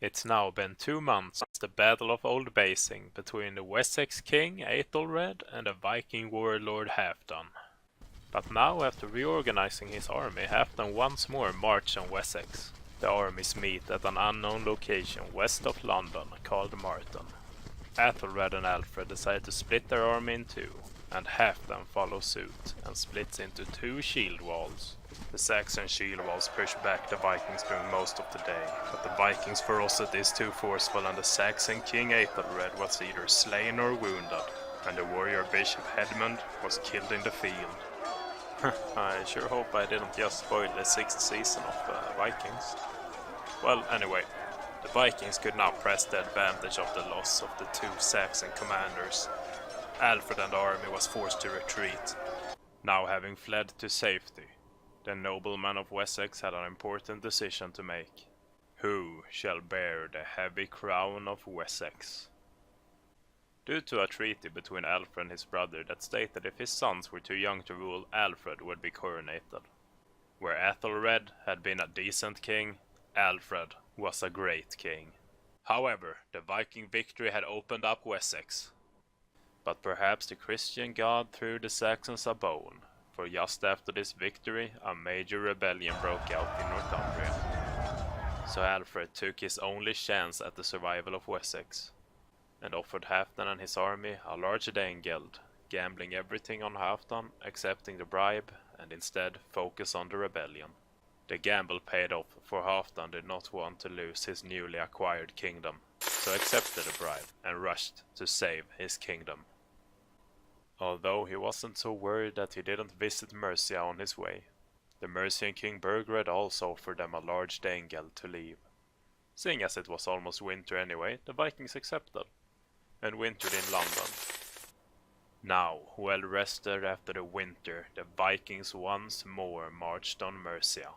It's now been 2 months since the Battle of Old Basing between the Wessex king Aethelred and the Viking warlord Halfdan. But now, after reorganizing his army, Halfdan once more marched on Wessex. The armies meet at an unknown location west of London called Marton. Aethelred and Alfred decide to split their army in two, and Halfdan follows suit and splits into 2 shield walls. The Saxon shield walls push back the Vikings during most of the day, but the Vikings' ferocity is too forceful and the Saxon king Aethelred was either slain or wounded, and the warrior Bishop Hedmund was killed in the field. I sure hope I didn't just spoil the 6th season of Vikings. Well, anyway, the Vikings could now press the advantage of the loss of the 2 Saxon commanders. Alfred and the army was forced to retreat. Now having fled to safety, the noblemen of Wessex had an important decision to make. Who shall bear the heavy crown of Wessex? Due to a treaty between Alfred and his brother that stated if his sons were too young to rule, Alfred would be coronated. Where Aethelred had been a decent king, Alfred was a great king. However, the Viking victory had opened up Wessex. But perhaps the Christian God threw the Saxons a bone, for just after this victory a major rebellion broke out in Northumbria. So Alfred took his only chance at the survival of Wessex, and offered Halfdan and his army a large Danegeld, gambling everything on Halfdan, accepting the bribe, and instead focus on the rebellion. The gamble paid off, for Halfdan did not want to lose his newly acquired kingdom, so accepted the bribe and rushed to save his kingdom. Although he wasn't so worried that he didn't visit Mercia on his way, the Mercian king Burgred also offered them a large Danegeld to leave. Seeing as it was almost winter anyway, the Vikings accepted, and wintered in London. Now, well rested after the winter, the Vikings once more marched on Mercia,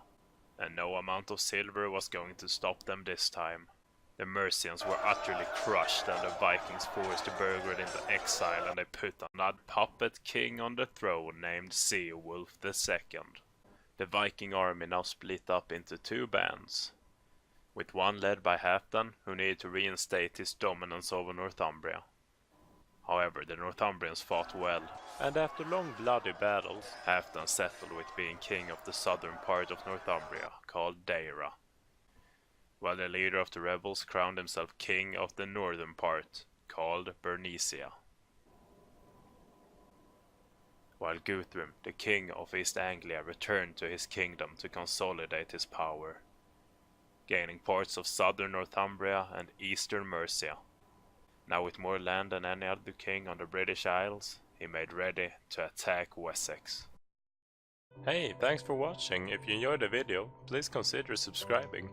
and no amount of silver was going to stop them this time. The Mercians were utterly crushed and the Vikings forced Burgred into exile, and they put another puppet king on the throne named Ceolwulf II. The Viking army now split up into 2 bands, with one led by Halfdan, who needed to reinstate his dominance over Northumbria. However, the Northumbrians fought well, and after long bloody battles, Halfdan settled with being king of the southern part of Northumbria, called Deira, while the leader of the rebels crowned himself king of the northern part, called Bernicia. While Guthrum, the king of East Anglia, returned to his kingdom to consolidate his power, gaining parts of southern Northumbria and eastern Mercia. Now with more land than any other king on the British Isles, he made ready to attack Wessex. Hey, thanks for watching. If you enjoyed the video, please consider subscribing.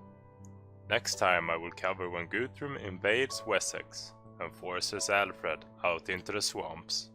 Next time I will cover when Guthrum invades Wessex and forces Alfred out into the swamps.